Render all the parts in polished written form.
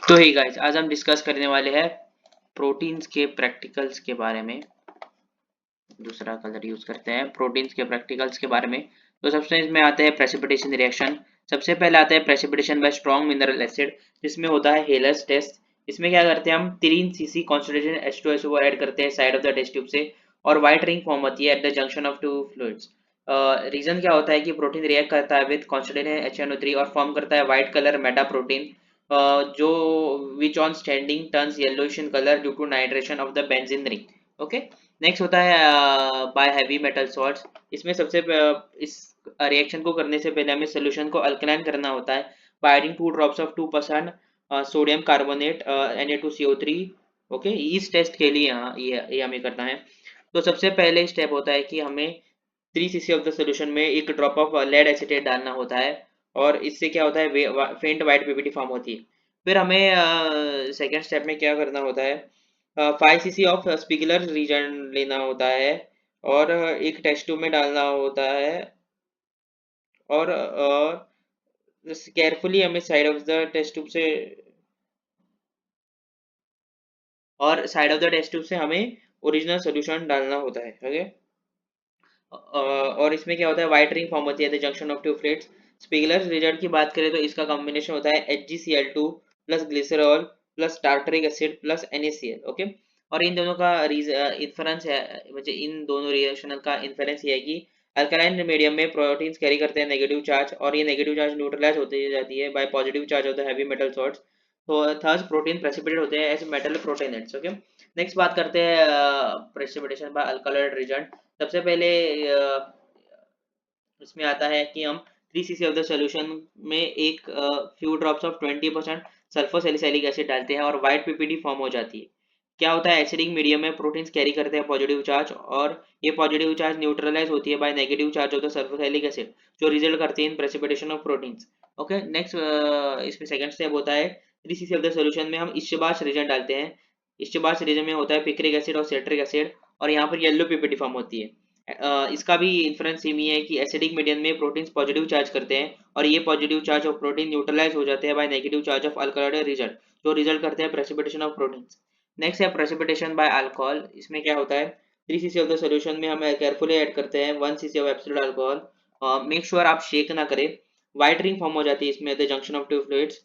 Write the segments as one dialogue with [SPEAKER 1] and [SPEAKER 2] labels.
[SPEAKER 1] तो ही गाइस, आज हम डिस्कस करने वाले हैं प्रोटीन्स के प्रैक्टिकल्स के बारे में। दूसरा कलर यूज करते हैं प्रोटीन्स के प्रैक्टिकल्स के बारे में। तो सबसे इसमें आते हैं प्रेसिपिटेशन रिएक्शन। सबसे पहले आता है precipitation bye strong mineral acid, जिसमें होता है हेलर्स टेस्ट। इसमें क्या करते हैं हम 3 सीसी कॉन्सेंट्रेशन H2SO ऐड करते हैं side of the test tube से, और व्हाइट रिंग फॉर्म होती है at the junction of two fluids. Reason क्या होता है कि प्रोटीन रिएक्ट करता है विद कॉन्सेंट्रेशन HNO3 और फॉर्म करता है व्हाइट कलर मेटा प्रोटीन, जो which on standing turns yellowish in colour due to nitration of the benzene ring. Okay. Next होता है बाय हैवी मेटल सॉल्ट्स। इसमें इस रिएक्शन को करने से पहले हमें सोल्यूशन को अल्कलाइन करना होता है by adding 2 drops of 2% sodium carbonate Na2CO3। Okay, इस टेस्ट के लिए यहाँ ये हमें करना है। तो सबसे पहले स्टेप होता है कि हमें 3 सीसी ऑफ द सोल्यूशन में एक ड्रॉप ऑफ लेड एसीटेट डालना होता है, और इससे क्या होता है फेंट वाइट पीपीटी फॉर्म होती है। फिर हमें सेकेंड स्टेप में क्या करना होता है, 5 सीसी ऑफ स्पिगुलर रीजन लेना होता है, और एक टेस्ट ट्यूब में डालना होता है, और केयरफुली हमें side of the test tube से side of the test tube से हमें ओरिजिनल सोल्यूशन डालना होता है। ओके। और इसमें क्या होता है, व्हाइट रिंग फॉर्म होती है the junction of two fluids. Spiegler result की बात करें तो इसका कॉम्बिनेशन होता है HgCl2 plus glycerol plus tartaric acid plus NaCl। Okay. और इन दोनों का इन्फरेंस है, मतलब इन दोनों रिएक्शन का इन्फरेंस ये है कि अल्कलाइन मीडियम में प्रोटीन्स कैरी करते हैं नेगेटिव चार्ज, और ये नेगेटिव चार्ज न्यूट्रलाइज होती जाती है bye positive charge of the heavy metal salts. तो थर्स प्रोटीन प्रेसिपिटेट होते हैं एज मेटल प्रोटीनेट्स। ओके। नेक्स्ट बात करते हैं प्रेसिपिटेशन बाय अल्कलॉइड रिएजेंट। सबसे पहले इसमें आता है कि हम 3 सीसी ऑफ द सॉल्यूशन में एक few drops of 20% sulphur salicylic acid डालते हैं, और व्हाइट पीपीडी फॉर्म हो जाती है। क्या होता है, एसिडिक मीडियम में प्रोटीन्स कैरी करते हैं पॉजिटिव चार्ज, और ये पॉजिटिव चार्ज न्यूट्रलाइज होती है by negative charge of the sulphosalicylic acid, जो रिजल्ट करती है in precipitation of proteins. Okay. Next इसमें सेकंड स्टेप होता है 3 सीसी ऑफ द सॉल्यूशन में हम इश्चबाश रीजन डालते हैं। इश्चबाश रीजन में होता है पिक्रिक एसिड और सिट्रिक एसिड, और यहाँ पर येलो पीपीडी फॉर्म होती है। इसका भी इन्फ्रेंस सेम ही है कि एसिडिक मीडियम में प्रोटीन्स पॉजिटिव चार्ज करते हैं, और ये positive charge of protein neutralise हो जाते हैं by negative charge of alkaloid result, जो रिजल्ट करते हैं प्रेसिपिटेशन ऑफ प्रोटीन्स। नेक्स्ट है प्रेसिपिटेशन बाय अल्कोहल। इसमें क्या होता है, 3 सीसी ऑफ द सॉल्यूशन में हम केयरफुली ऐड करते हैं 1 cc of absolute alcohol. Make sure आप शेक ना करें। व्हाइट रिंग फॉर्म हो जाती है इसमें the junction of two fluids.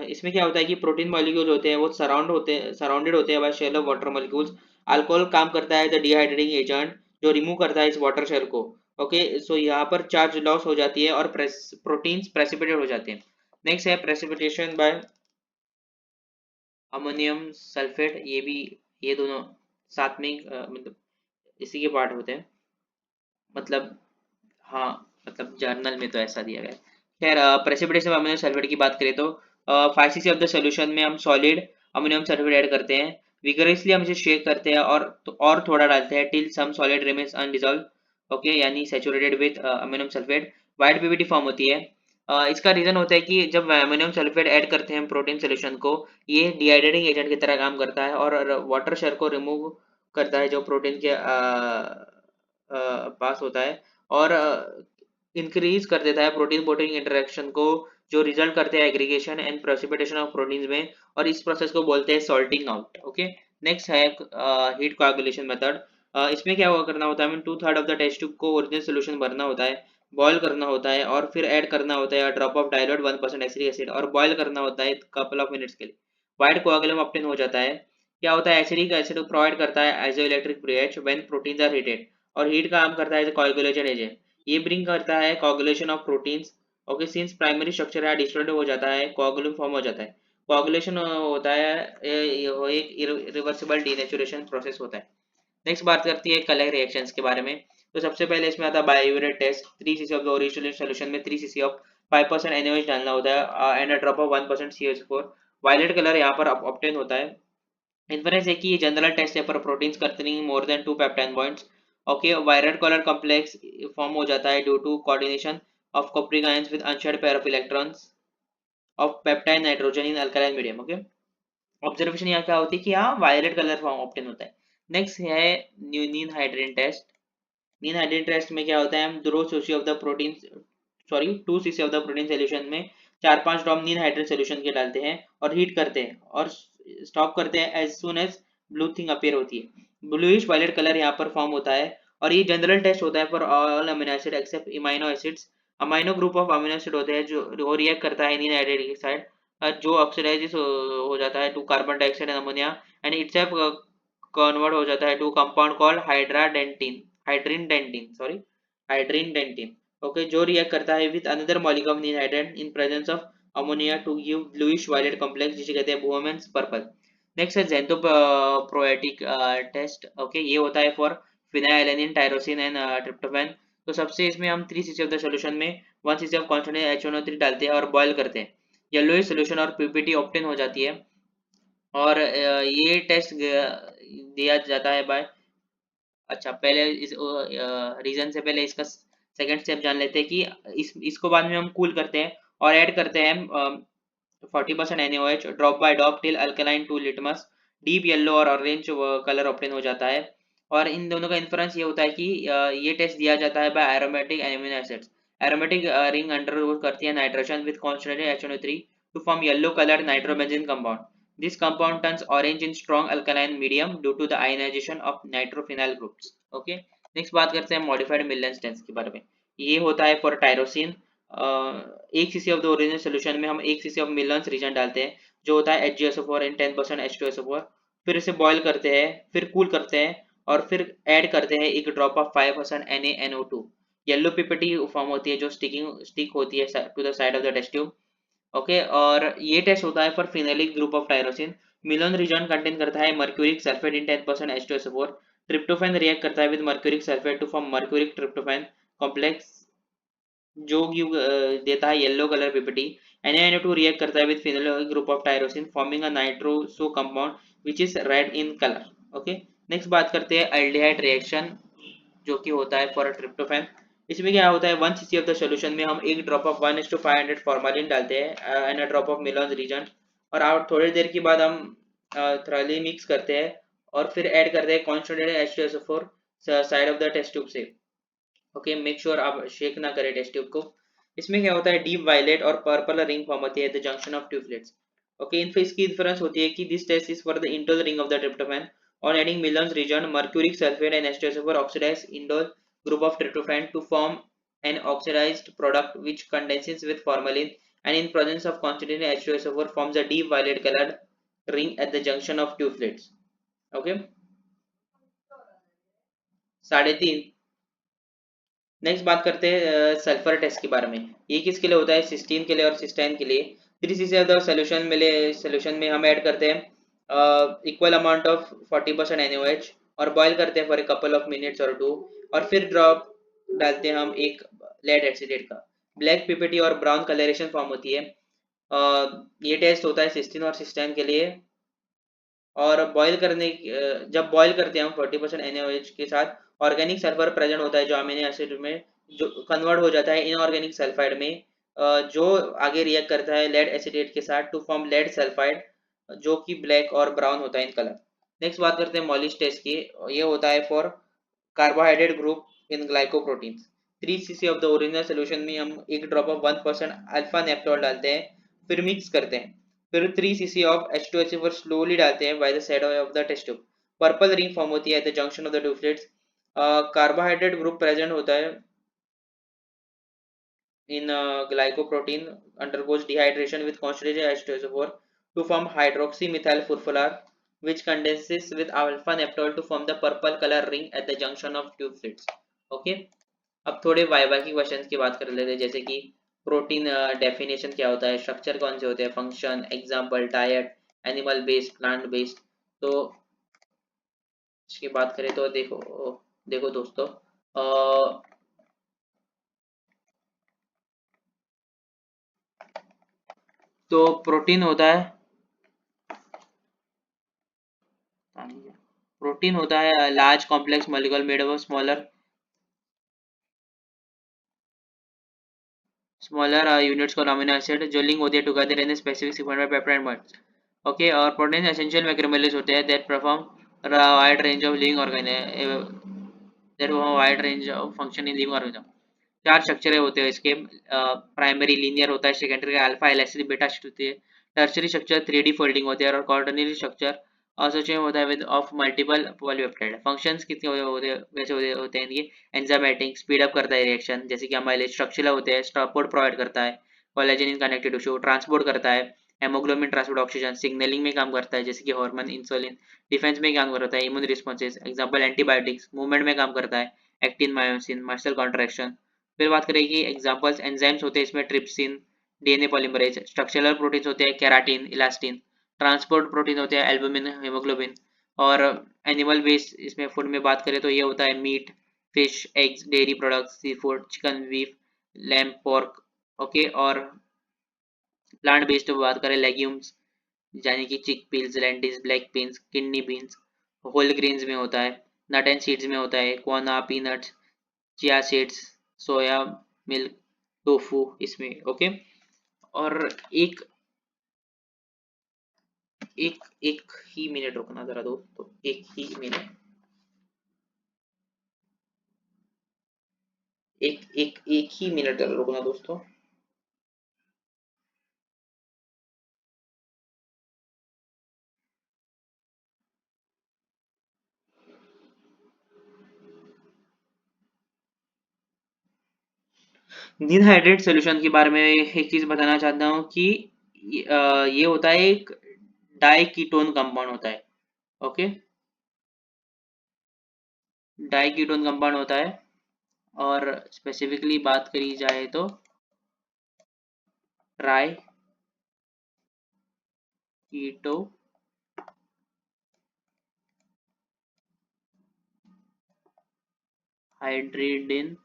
[SPEAKER 1] इसमें क्या होता है कि प्रोटीन मॉलिक्यूल होते हैं वो सराउंडेड होते हैं by shell of water molecules. Alcohol काम करता है द डिहाइड्रेटिंग एजेंट, जो रिमूव करता है इस वाटर शेल को। ओके। सो यहाँ पर चार्ज लॉस हो जाती है और प्रोटीन्स प्रेसिपिटेट हो जाते हैं। नेक्स्ट है प्रेसिपिटेशन बाय अमोनियम सल्फेट। ये दोनों साथ में मतलब इसी के पार्ट होते हैं। मतलब हाँ, मतलब जर्नल में तो ऐसा दिया गया है। खैर, प्रेसिपिटेशन अमोनियम सल्फेट की बात करें तो 5 सीसी ऑफ द सॉल्यूशन में हम सॉलिड अमोनियम सल्फेट ऐड करते हैं। विगरसली हम इसे शेक करते हैं, और थोड़ा डालते हैं till some solid remains undissolve. Okay, यानी saturated with ammonium sulphate. White PVT form होती है। इसका रीजन होता है कि जब अमोनियम सल्फेट ऐड करते हैं प्रोटीन सोल्यूशन को, ये डिहाइड्रेटिंग एजेंट की तरह काम करता है, और वाटर शेल को रिमूव करता है जो प्रोटीन के पास होता है, और इंक्रीज कर देता है प्रोटीन प्रोटीन इंटरेक्शन को, जो रिजल्ट करते हैं aggregation and precipitation of proteins में, और इस प्रोसेस को बोलते हैं सॉल्टिंग आउट। ओके। नेक्स्ट है हीट कोआगुलेशन मेथड। इसमें क्या हुआ करना होता है, हमें 2/3 ऑफ द टेस्ट ट्यूब को ओरिजिनल सोल्यूशन भरना होता है, बॉयल करना होता है, और फिर ऐड करना होता है drop of dilute 1% acetic acid, और बॉयल करना होता है कपल ऑफ मिनट्स के लिए। व्हाइट कोआगुलम ऑब्टेन हो जाता है। क्या होता है, एसिडिक एसिड प्रोवाइड करता है isoelectric pH when proteins are heated, और हीट काम करता है एज कोआगुलेशन एजेंट। ये ब्रिंग करता है coagulation of proteins. Okay, since primary structure है डिस्टर्ब हो जाता है, कोआगुलम फॉर्म हो जाता है। कोआगुलेशन होता है, ये एक रिवर्सिबल डीनेचुरेशन प्रोसेस होता है। नेक्स्ट बात करती है कलर रिएक्शंस के बारे में। तो सबसे पहले इसमें आता है biuret test. 3 cc of the original solution में 3 सीसी ऑफ 5% NaOH डालना होता है, and a drop of 1% CH4। Violet colour यहाँ पर ऑब्टेन होता है। इन्फरेंस है कि ये जनरल टेस्ट है पर proteins containing more than 2 peptide bonds. Okay, violet colour complex form हो जाता है due to coordination of coupling ions with unshared pair of electrons of peptide nitrogen in alkaline medium। Okay. Observation यहाँ क्या होती है कि यहाँ वायलेट कलर फॉर्म ऑब्टेन होता है। नेक्स्ट है नीन हाइड्रेन टेस्ट। नीन हाइड्रेन टेस्ट में क्या होता है, हम 2 CC of the protein sorry 2 CC of the protein solution में 4-5 ड्रॉप नील हाइड्रेट सोल्यूशन के डालते हैं और हीट करते हैं और स्टॉप करते हैं as soon as blue thing appear होती है। ब्लूइश वायलेट कलर यहाँ पर फॉर्म होता है और ये जनरल टेस्ट होता है for all amino acid except imino acids. Amino group of amino acid होते हैं जो रिएक्ट करता है नील हाइड्रेट के साथ, जो ऑक्सीडाइज हो जाता है to carbon dioxide and ammonia and itself convert हो जाता है to compound called hydrindantin, okay, जो रिएक्ट करता है with another molecule of ninhydrin in presence of ammonia to give bluish violet complex जिसे कहते हैं बोहेमियन पर्पल। नेक्स्ट है ज़ेंथोप्रोएटिक टेस्ट, ओके, ये होता है फॉर फिनाइलैनिन टायरोसिन एंड ट्रिप्टोफैन। तो सबसे इसमें हम 3 सीसी ऑफ द सॉल्यूशन में 1 सीसी ऑफ कॉन्सोनेंट HNO3 डालते हैं और बॉयल करते हैं। येलोइश सॉल्यूशन और पीपीटी ऑब्टेन हो जाती है और ये टेस्ट दिया जाता है बाय, अच्छा पहले इस रीजन से पहले इसका सेकंड स्टेप जान लेते हैं कि इसको बाद में हम कूल करते हैं और ऐड करते हैं 40% NaOH drop by drop till alkaline to litmus, deep yellow और ऑरेंज कलर ऑब्टेन हो जाता है। और इन दोनों का इन्फ्रेंस ये होता है कि ये टेस्ट दिया जाता है by aromatic amino acids. Aromatic ring under करती है nitrogen with concentrated HNO3 to form yellow colour nitrobenzene compound. This compound turns orange in strong alkaline medium due to the ionization of nitrophenyl groups. Okay. Next बात करते हैं modified मिलनेस test के बारे में। ये होता है for tyrosine. 1 cc of the original solution में हम 1 cc ऑफ मिलन्स रीजन डालते हैं जो होता है HgSO4 एंड 10% H2SO4। फिर इसे बॉयल करते हैं, फिर कूल करते हैं और फिर ऐड करते हैं एक ड्रॉप ऑफ 5% NaNO2। येलो पिपेटी फॉर्म होती है जो स्टिक होती है to the side of the test tube, okay. और ये टेस्ट होता है for phenolic group of tyrosine. Millon reagent contain करता है mercuric sulphate in 10% H2SO4। Tryptophan react करता है with mercuric sulphate to form mercuric tryptophan complex जो देता है yellow colour PPT. NaNO2 react करता है with phenolic group of tyrosine forming a nitroso compound which is red in colour, okay. Next बात करते हैं एल्डिहाइड रिएक्शन जो कि होता है फॉर ट्रिप्टोफैन। इसमें क्या होता है 1 cc ऑफ द सॉल्यूशन में हम एक ड्रॉप ऑफ 1:500 फॉर्मालिन डालते हैं and a drop of Millon reagent और थोड़ी देर के बाद हम थ्रली मिक्स करते हैं और फिर ऐड करते हैं concentrated H2SO4 side of the test tube से, ओके। मेक श्योर आप शेक ना करें टेस्ट ट्यूब को। इसमें क्या होता है डीप वायलेट और पर्पल रिंग फॉर्म होती है the junction of tubelets, okay. In इसकी इन्फ्लुएंस होती है कि this test is for the indole ring of the tryptophan on adding Milon's region, mercuric sulfate and H2SO4 oxidize indole group of tryptophan to form an oxidized product which condenses with formalin and in presence of concentrated H2SO4 forms a deep violet colored ring at the junction of two plates, okay। 3.5। Next बात करते हैं sulphur test के बारे में। ये किसके लिए होता है? सिस्टीन के लिए और सिस्टाइन के लिए। 3 cc ऑफ द सोल्यूशन में हम ऐड करते हैं इक्वल अमाउंट ऑफ 40% NaOH और बॉयल करते हैं for a couple of minutes और 2 और फिर ड्रॉप डालते हैं हम एक लेड एसिडेट का। ब्लैक पीपीटी और ब्राउन कलरेशन फॉर्म होती है। ये टेस्ट होता है सिस्टीन और सिस्टाइन के लिए और जब बॉयल करते हैं हम 40% NaOH के साथ ऑर्गेनिक सल्फर प्रेजेंट होता है जो अमीनो एसिड में जो कन्वर्ट हो जाता है इनऑर्गेनिक सल्फाइड में, जो आगे रिएक्ट करता है लेड एसिडेट के साथ टू फॉर्म लेड सल्फाइड जो कि ब्लैक और ब्राउन होता है इन कलर। नेक्स्ट बात करते हैं मॉलिश टेस्ट की। ये होता है for carbohydrate group in glycoproteins. 3 cc of the original solution में हम एक ड्रॉप ऑफ 1% अल्फा नेप्टोल डालते हैं, फिर मिक्स करते हैं, फिर 3 cc ऑफ H2SO4 स्लोली डालते हैं by the side of the test tube. Purple ring form होती है at the junction of the two plates. Carbohydrate group present होता है in glycoprotein undergoes dehydration with concentrated H2SO4 to form hydroxymethyl furfurar which condenses with alpha naptol to form the purple color ring at the junction of two plates, okay। अब थोड़े viva की questions की बात कर लेते हैं जैसे कि प्रोटीन डेफिनेशन क्या होता है, स्ट्रक्चर कौन से होते हैं, function, example, diet, animal based, plant based. तो इसकी बात करें तो देखो देखो दोस्तों, तो प्रोटीन होता है large complex molecule made of smaller units को अमीनो एसिड जो लिंक होती है together in specific sequence bye peptide bonds, okay. और प्रोटीन एसेंशियल मैक्रोमोलेक्यूल्स होते हैं that perform wide range of living organism that wide range of function in living organism. चार structure होते हैं इसके। प्राइमरी लीनियर होता है, सेकेंडरी अल्फा एलएसडी बीटा होती है, टर्शियरी स्ट्रक्चर 3D फोल्डिंग होते हैं और क्वार्टरनरी स्ट्रक्चर एसोसिएशन होता है with of multiple polypeptide. Functions कितने होते हैं वैसे होते हैं ये, एंजाइमेटिक स्पीड अप करता है रिएक्शन, जैसे कि अमाइलेज, स्ट्रक्चरल होते हैं, सपोर्ट प्रोवाइड करता है, collagen in connective tissue, transport करता है, हेमोग्लोबिन ट्रांसपोर्ट, ऑक्सीजन सिग्नलिंग में काम करता है जैसे कि हार्मोन, इंसुलिन, डिफेंस में काम करता है, immune responses example antibiotics, movement में काम करता है, एक्टिन, मायोसिन, मसल कॉन्ट्रैक्शन। फिर बात करेंगे एग्जांपल्स, एंजाइम्स होते हैं इसमें trypsin, DNA polymerase, structural proteins होते हैं केराटिन, इलास्टिन, ट्रांसपोर्ट प्रोटीन होते हैं एल्बुमिन, हीमोग्लोबिन, और एनिमल बेस्ड इसमें फूड में बात करें तो ये होता है meat, fish, eggs, dairy products, seafood, chicken, beef, lamb, pork, okay. और प्लांट बेस्ड बात करें लेग्यूम्स, यानी कि chickpeas, lentils, black beans, kidney beans, whole grains में होता है, नट एंड सीड्स में होता है, क्वाना, peanuts, chia seeds, soya milk, tofu इसमें, ओके। और एक एक एक ही मिनट रुकना जरा दोस्तों, एक ही मिनट, एक ही मिनट जरा रुकना दोस्तों। डिहाइड्रेट सॉल्यूशन के बारे में एक चीज बताना चाहता हूँ कि ये होता है एक डाइकीटोन कंपाउंड होता है, ओके। डाइकीटोन कंपाउंड होता है, और स्पेसिफिकली बात करी जाए तो triketohydrindene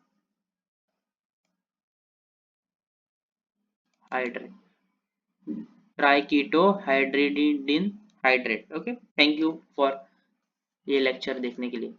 [SPEAKER 1] hydrate, triketohydrindene hydrate, okay. Thank you for ये लेक्चर देखने के लिए।